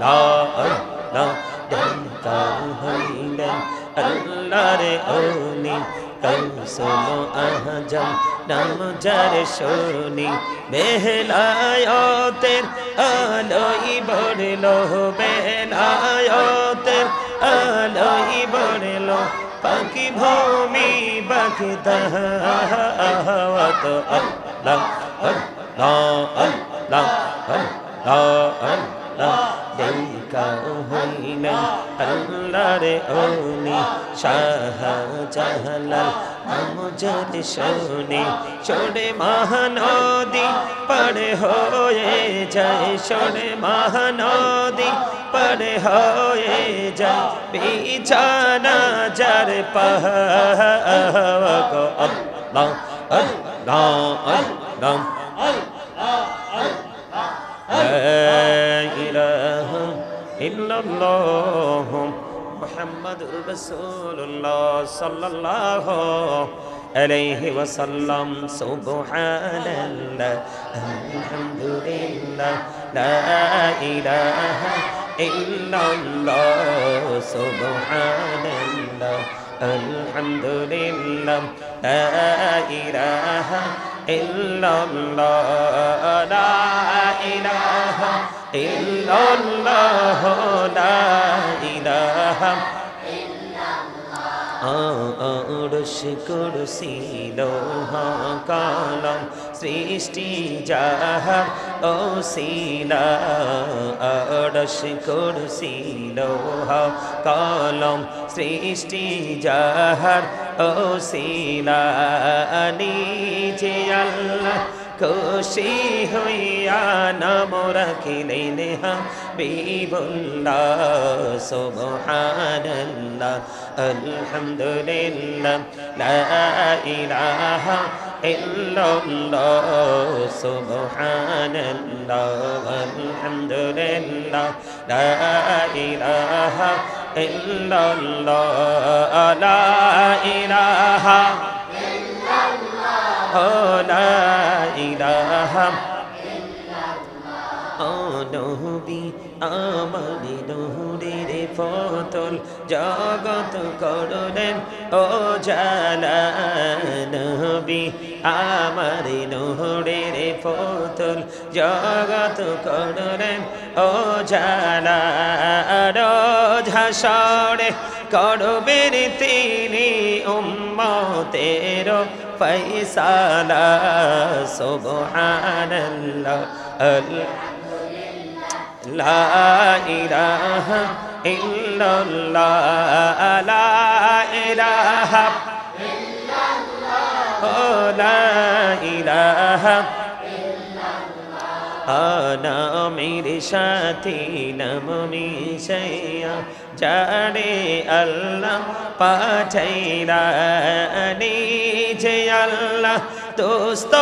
লা আল্লাহ দেখা হইলেন আল্লাহর ওলি কৌশল আজম নাম যার শুনি বেলায়েতের আলোই বড়লো বেলায়েতের আলোই বড়লো পাখি ভূমি বাকি দাওয়াত আল্লাহ আল্লাহ আল্লাহ আল্লাহ আল্লাহ দেখা হইলেন আল্লাহর ওলি শাহজালাল আমজাদ শুনি ছোড়ে মহানদী পার হয়ে যায় ছোড়ে মহানদী পার হয়ে যায় বিছানা যার পাওয়া গো আল্লাহ আল্লাহ আল্লাহ لا إله إلا الله محمد رسول الله صلى الله عليه وسلم سبحان الله الحمد لله لا إله إلا الله سبحان الله الحمد لله لا إله إلا الله لا إله إلا الله لا إله আরশ কুরসি লোহা কালাম সৃষ্টি যাহার ওসিলা আরশ কুরসি লোহা কালাম সৃষ্টি যাহার ওসিলা নিজে আল্লাহ খুশি হইয়া নাম রাখিলেন হাবিবুল্লাহ সুবহানাল্লাহ আলহামদুলিল্লাহ লা ইলাহা ইল্লাল্লাহ সুবহানাল্লাহ আলহামদুলিল্লাহ লা ইলাহা ইল্লাল্লাহ লা ইলাহা লা ইলাহা নবী আমার নূরের ফতল জগৎ করলেন ও জালা নবী আমার নূরের ফতল জগৎ করলেন ও জালা রোজ হাসরে করবেন তিনি উম্মতের ফয়সালা সুবহানাল্লাহ লা ইলাহা ইল্লাল্লাহ লা ইলাহা ইল্লাল্লাহ লা ইলাহা নামের সাথে নাম মিশাইয়া যারে আল্লাহ পাঠাইলা নিজে আল্লাহ দোস্ত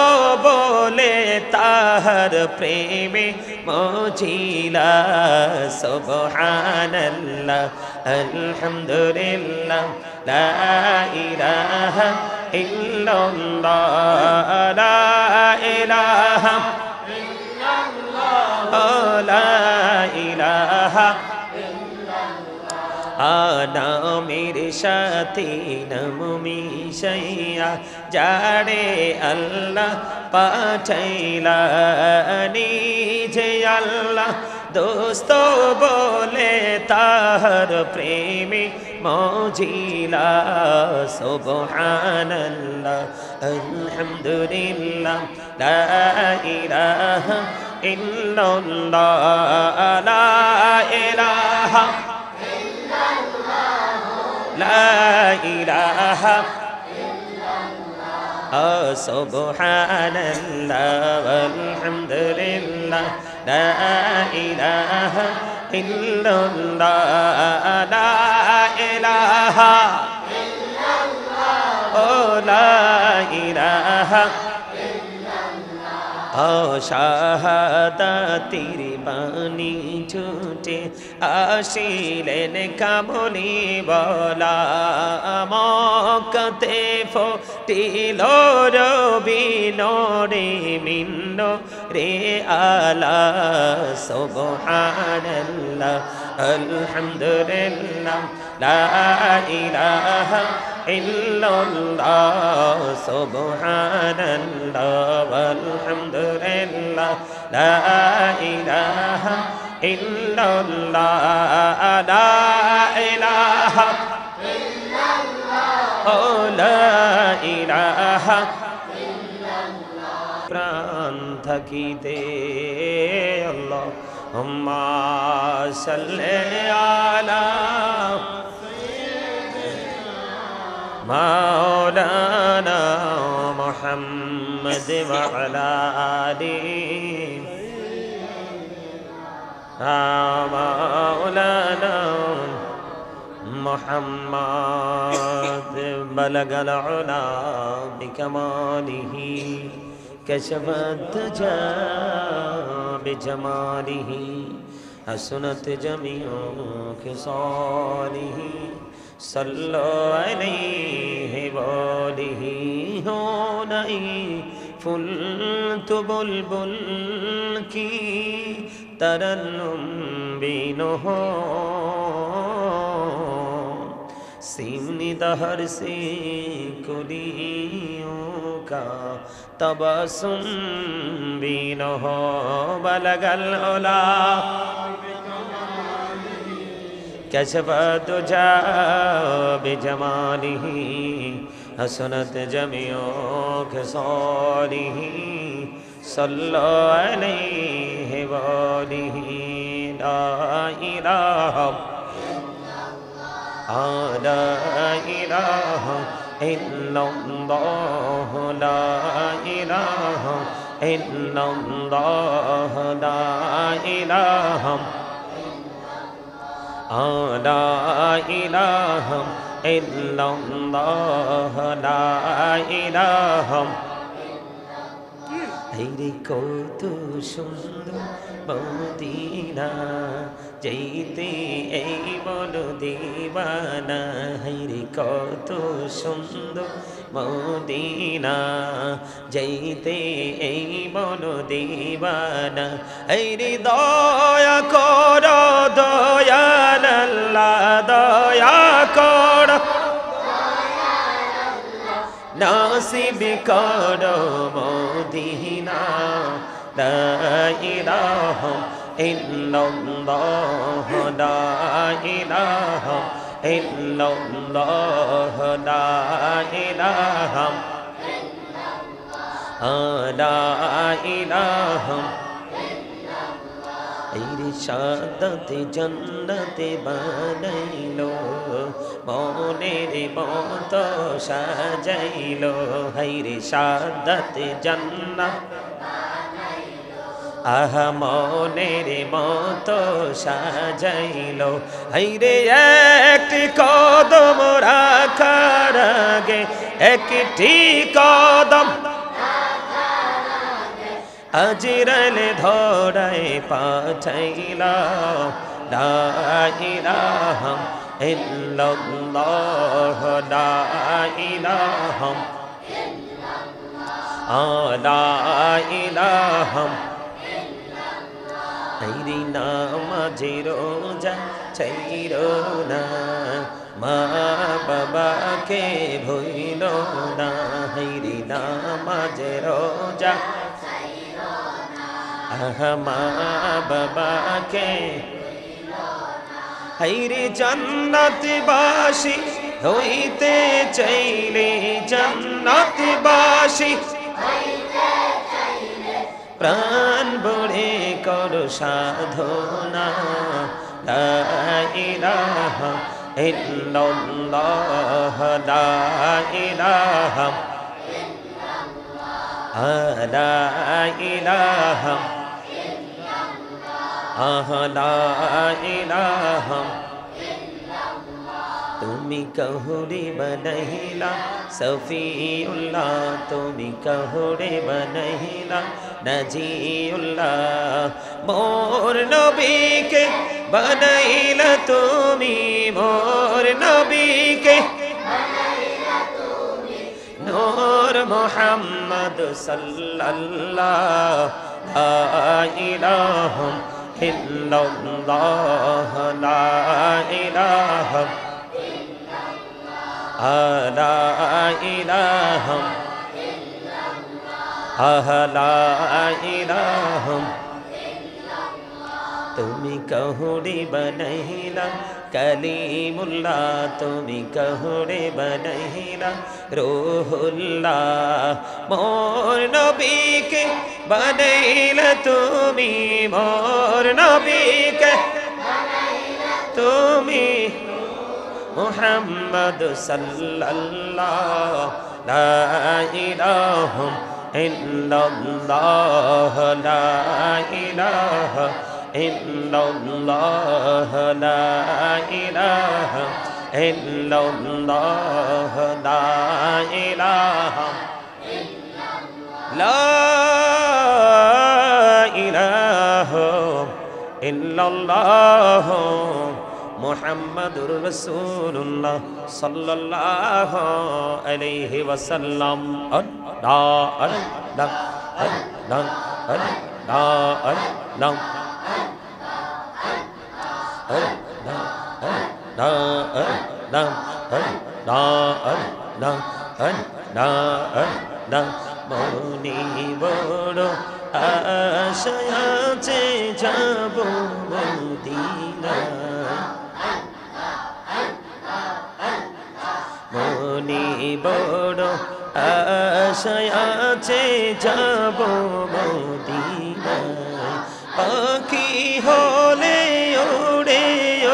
বলে তাহার প্রেমে মজিলা সুবহানাল্লাহ আলহামদুলিল্লাহ লা ইলাহা ইল্লাল্লাহ লা ইলাহা লা ইলাহা নামের সাথে নাম মিশাইয়া যারে আল্লাহ পাঠাইলা নিজে আল্লাহ দোস্ত বলে তাহার প্রেমে মজিলা সুবহানাল্লাহ আলহামদুলিল্লাহ লা ইলাহা ইল্লাল্লাহ লা ইলাহা লা ইলাহা সুবহানাল্লাহ আলহামদুলিল্লাহ লা ইলাহা ইল্লাল্লাহ লা ইলাহা ইল্লাল্লাহ লা ইলাহা শাহাদাতির বাণী ছুটে আসিলেন কামলি বলা মক্কাতে ফুটিল রবি নরে মিন্ন রে আলা সুবহানাল্লাহ আলহামদুলিল্লাহ লা ইলাহা ইল্লাল্লাহ সুবহানাল্লাহ আলহামদুলিল্লাহ লা ইলাহা ইল্লাল্লাহ লা ইলাহা ইল্লাল্লাহ ও লা ইলাহা ইল্লাল্লাহ প্রাণ থাকিতে আল্লাহুম্মা সাল্লি আলা মাওলানা মুহাম্মদ ওয়া আলা আলিহি মাওলানা মুহাম্মদ বালাগাল উলা বিকামালিহি কাশফাত দুজা বিজামালিহি হাসনাত জামিউ খিসালিহি सल्लो अलैहि वालिहि हो नहीं फुल तो बुलबुल की तरन्नुम बिनो हो सिमनी दहर से कुलियों का तबसुम बिनो हो बलगल उला कशफत दुजा बिजमालिही हसनत जमियो खिसालिही सल्लो अलैहि वालिही ला इलाहा इल्लल्लाह ला इलाहा इल्लल्लाह ला इलाहा لا إله إلا الله لا إله হেরে কত সুন্দর মদিনা যাইতে এই বল দিবানা হেরে কত সুন্দর মদিনা যাইতে এই বল দিবানা হেরে দয়া কর দয়াল আল্লাহ দয়া কর নাসিব করো মদিনা লা ইলাহা ইল্লাল্লাহ লা ইলাহা ইল্লাল্লাহ লা ইলাহা লা ইলাহা ইরশাদতে জান্নাতে বানাইলো মনের মত সাজাইলো হাইরে শাহাদাতে জান্নাত আহা মনের মত সাজাইলো হাইরে একটি কদম রাখার আগে একটি কদম আজরাইল ধরায় পাঠাইলা লা ইলাহা ইল্লাল্লাহ লা ইলাহা লা ইলাহা হাইরে নামাজে রোজা ছাইরো না মা বাবাকে ভুইলো না হাইরে নামাজে রোজা মা বাবাকে হাইরে জান্নাতবাসী হইতে চাইলে জান্নাতবাসী প্রাণ ভরে কর সাধনা লা ইলাহা ইল্লাল্লাহ লা ইলাহা লা ইলাহা লা ইলাহা তুমি কহুরে বনহিলা সফিউল্লাহ তুমি কহুরে বনহিলা নজিউল্লাহ মোর নবীকে বানাইলা তুমি মোর নবীকে নূর মুহাম্মদ সাল্লাল্লাহু লা ইলাহা ইল্লাল্লাহ লা ইলাহা লা ইলাহা লা ইলাহা তুমি কহুরে বনাইলা কলিমুল্লাহ তুমি কহুরে বনাইলা রূহুল্লাহ মোর নবীকে বনাইলা তুমি মোর নবীকে তুমি মুহাম্মদ সাল্লাল্লাহু লা ইলাহা ইল্লাল্লাহ লা ইলাহা ইল্লাল্লাহ লা ইলাহা ইল্লাল্লাহ লা ইলাহা লা ইলাহা ইল্লাল্লাহ মুহাম্মাদুর রাসূলুল্লাহ সাল্লাল্লাহু আলাইহি ওয়াসাল্লাম আল্লাহ আল্লাহ আল্লাহ আল্লাহ আল্লাহ মনি বড় আশায় আছে যাব মদিনায় মনি বড় আশায় আছে যাব মদিনায় পাখি হলে ওড়ে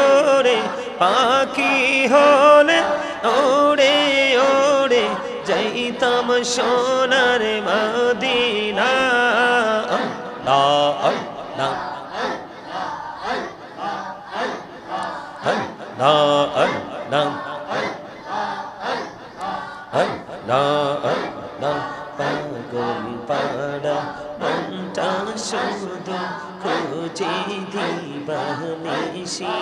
ওড়ে পাখি হলে ওড়ে ওড়ে যাইতাম সোনার মদিনা আল্লাহ আল্লাহ আল্লাহ আল্লাহ আল্লাহ পাগল পাড়া মনটা শুধু খুঁজে দিবানিসি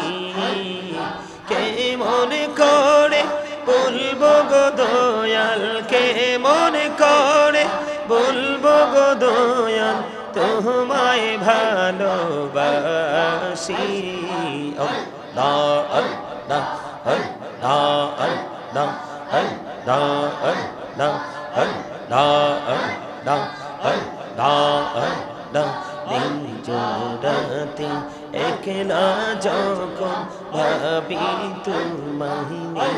কেমন করে বলবো গো দয়াল কেমন করে বলবো গো দয়াল তোমায় ভালোবাসি আল্লাহ আল্লাহ আল্লাহ আল্লাহ আল্লাহ আল্লাহ আল্লাহ আল্লাহ নিজরাতে একলা যখন ভাবি তোমায়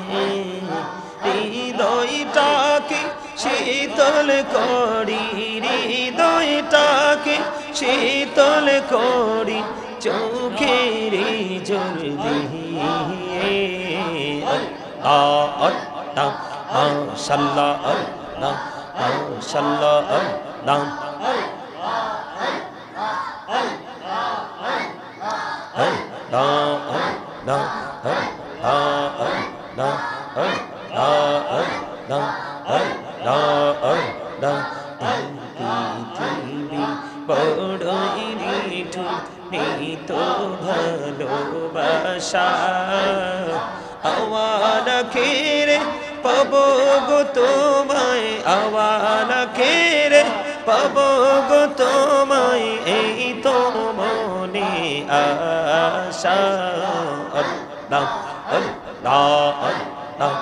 নিয়ে হৃদয়টাকে শীতল করি হৃদয়টাকে শীতল করি চোখের জল দিয়ে আল্লাহ মাশাআল্লাহ আল্লাহ মাশাআল্লাহ আল্লাহ বড়ই নিঠুর নেই তো ভালোবাসা আওয়ালা খেরে পাবো গো তোমায় আওয়ালা খেরে পাবো গো তোমায় এই তো মনে আশা আল্লাহ আল্লাহ আল্লাহ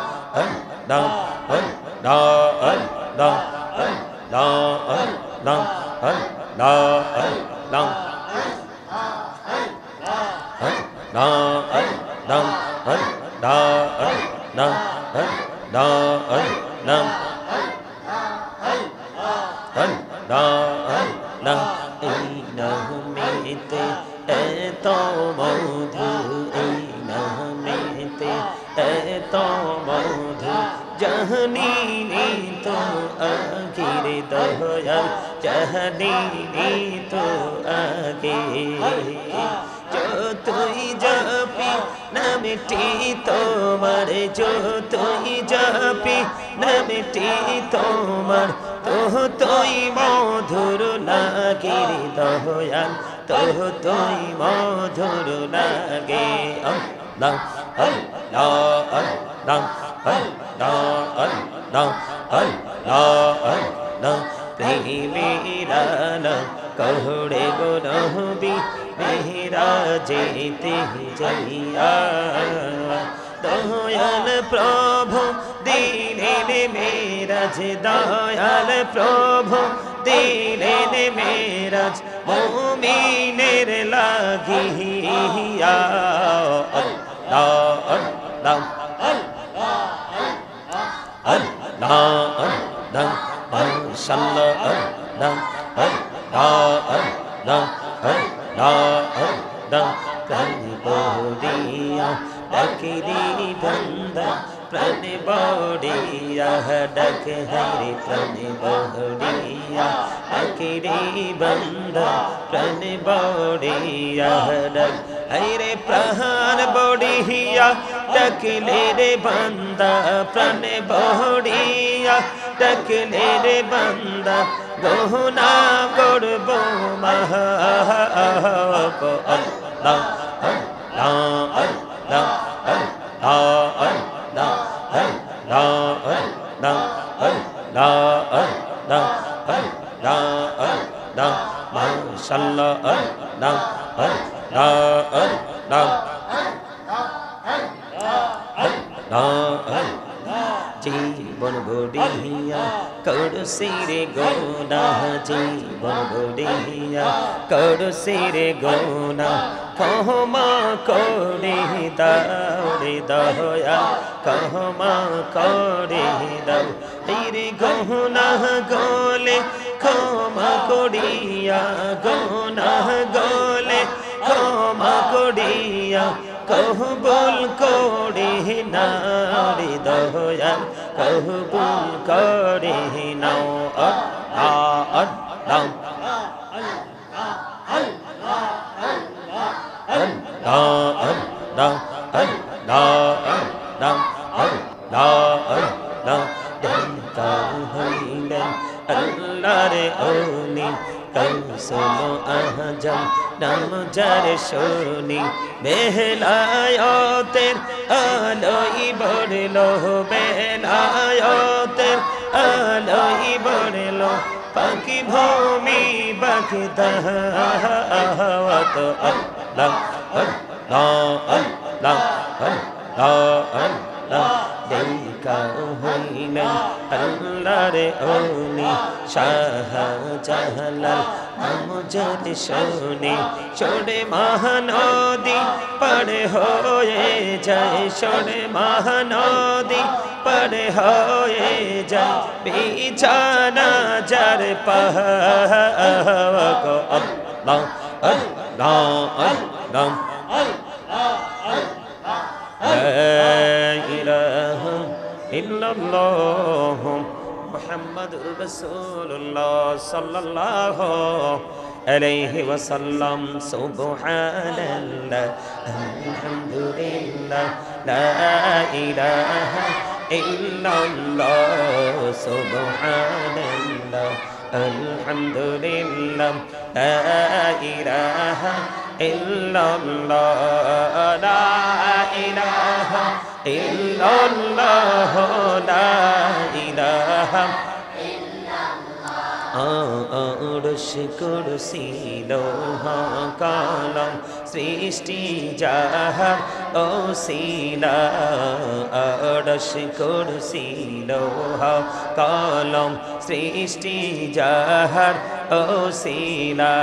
আল্লাহ আল্লাহ আল্লাহ আল্লাহ আল্লাহ আল্লাহ আল্লাহ এত মধু এই নামেতে এত মধু জানি তো আগের দয়াল জানি তো আগে যতই জাপি নামটি তোমার যতই জাপি নামটি তোমার তোই মধুর লাগে রে দয়াল তোই মধুর লাগে আল্লাহ আল্লাহ আল্লাহ আল্লাহ আল্লাহ আল্লাহ আল্লাহ প্রেমেরানা কহড়ে গো নবী মেরাজেতে যাইয়া দয়াল প্রভু দিলেন মেরাজ দয়াল প্রভু দিলেন মেরাজ মুমিনের লাগিয়া আল্লাহ আল্লাহ আল্লাহ আল্লাহ মাশাআল্লাহ আল্লাহ আল্লাহ আল্লাহ আল্লাহ আল্লাহ প্রাণ বড়িয়া ডাকিরি বন্দা প্রাণ বড়িয়া ডাক হরে প্রাণ বড়িয়া ডাকিরি বন্দা প্রাণ বড়িয়া ডাক হরে প্রাণ বড়িয়া ডাকলে রে বান্দা প্রাণ বড়িয়া ডাকলে রে বান্দা গহনা গড়ব মহা আল্লাহ আল্লাহ আল্লাহ আল্লাহ আল্লাহ আল্লাহ আল্লাহ আল্লাহ আল্লাহ আল্লাহ আল্লাহ মাশাআল্লাহ আল্লাহ আল্লাহ আল্লাহ জীবন গড়িয়া করছি রে গোনা জীবন গড়িয়া করছি রে গোনা ক্ষমা করে দাও রে দয়া ক্ষমা করে দাও রে গোনা গলে ক্ষমা করিয়া গোনা গলে ক্ষমা করিয়া কবুল করে নাও রে দয়াল কবুল করে নাও আল্লাহ আল্লাহ আল্লাহ আল্লাহ আল্লাহ আল্লাহ আল্লাহ দেনকা হইলেন আল্লাহর ওলি কৌশল আজম নাম যার শুনি বেলায়েতের আলোই বড়লো বেলায়েতের আলোই বড়লো পাখি ভূমি পাখি দাওয়াত আল্লাহ আল্লাহ আল্লাহ আল্লাহ আল্লাহ দেখা হইলেন আল্লাহর ওলি শাহ জালাল আমজাদ শুনি ছোড়ে মহানদী পার হয়ে যায় ছোড়ে মহানদী পার হয়ে যায় বিছানা যার পাওয়া গো আল্লাহ আল্লাহ আল্লাহ لا إله إلا الله محمد رسول الله صلى الله عليه وسلم سبحان الله الحمد لله لا إله إلا الله سبحان الله الحمد لله لا إله إلا الله لا إله إلا الله لا إله আরশ কুরসি লোহা কালাম সৃষ্টি যাহার ওসিলা আরশ কুরসি লোহা কালাম সৃষ্টি যাহার ওসিলা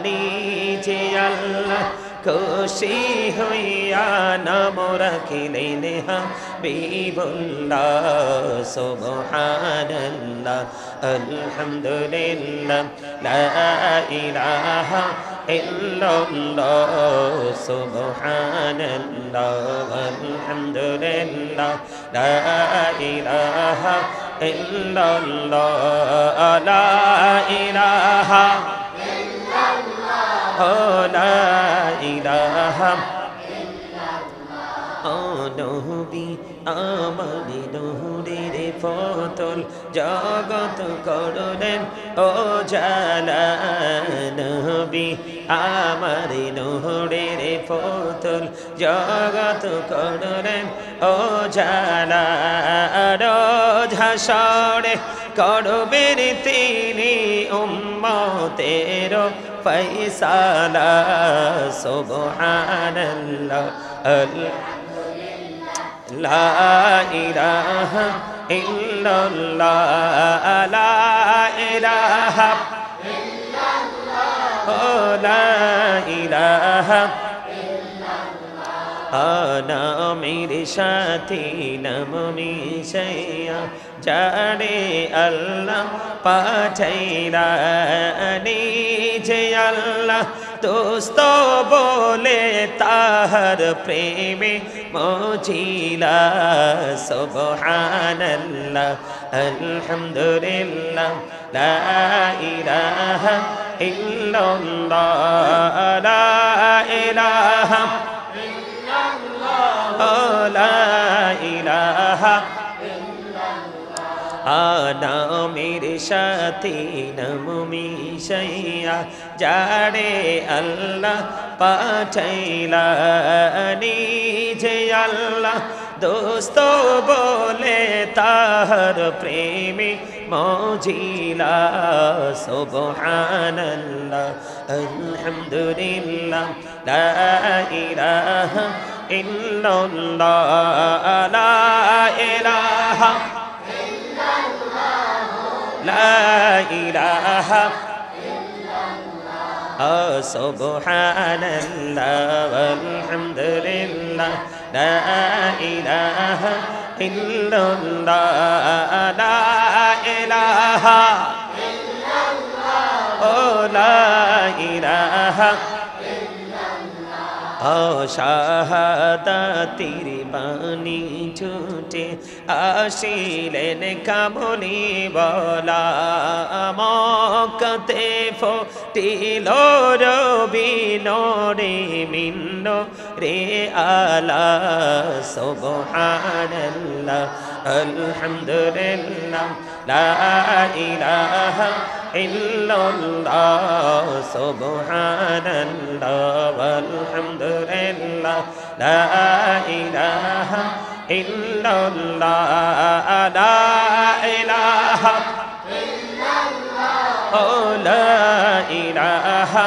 নিজে আল্লাহ খুশি হইয়া নাম রাখিলেন হাবিবুল্লাহ সুবহানাল্লাহ আলহামদুলিল্লাহ লা ইলাহা ইল্লাল্লাহ সুবহানাল্লাহ আলহামদুলিল্লাহ লা ইলাহা ইল্লাল্লাহ লা ইলাহা ইল্লাল্লাহ لا إله নবী আমার নূরের ফতল জগত করলেন ও জালা নবী আমার নূরের ফতল জগত করলেন ও জালা রোজ হাসরে করবেন তিনি উম্মতের ফয়সালা সুবহানাল্লাহ লা ইলাহা ইল্লাল্লাহ লা ইলাহা ইল্লাল্লাহ লা ইলাহা নামের সাথে নাম মিশাইয়া যারে আল্লাহ পাঠাইলা নিজে আল্লাহ দোস্ত বলে তাহার প্রেমে মজিলা সুবহানাল্লাহ আলহামদুলিল্লাহ লা ইলাহা ইল্লাল্লাহ লা ইলাহা লা ইলাহা নামের সাথে নাম মিশাইয়া যারে আল্লাহ পাঠাইলা নিজে আল্লাহ দোস্ত বলে তাহার প্রেমে মজিলা সুবহানাল্লাহ আলহামদুলিল্লাহ লা ইলাহা ইল্লাল্লাহ লা ইলাহা লা ইলাহা সুবহানাল্লাহ আলহামদুলিল্লাহ লা ইলাহা ইল্লাল্লাহ লা ইলাহা লা ইলাহা শাহাদাতের বাণী ছুটে আসিলেন কামলি বলা মক্কাতে ফটিল রবি নরে মিন্ন রে আলা সুবহানাল্লাহ আলহামদুলিল্লাহ লা ইলাহা ইল্লাল্লাহ সুবহানাল্লাহ আলহামদুলিল্লাহ লা ইলাহা ইল্লাল্লাহ লা ইলাহা ইল্লাল্লাহ লা ইলাহা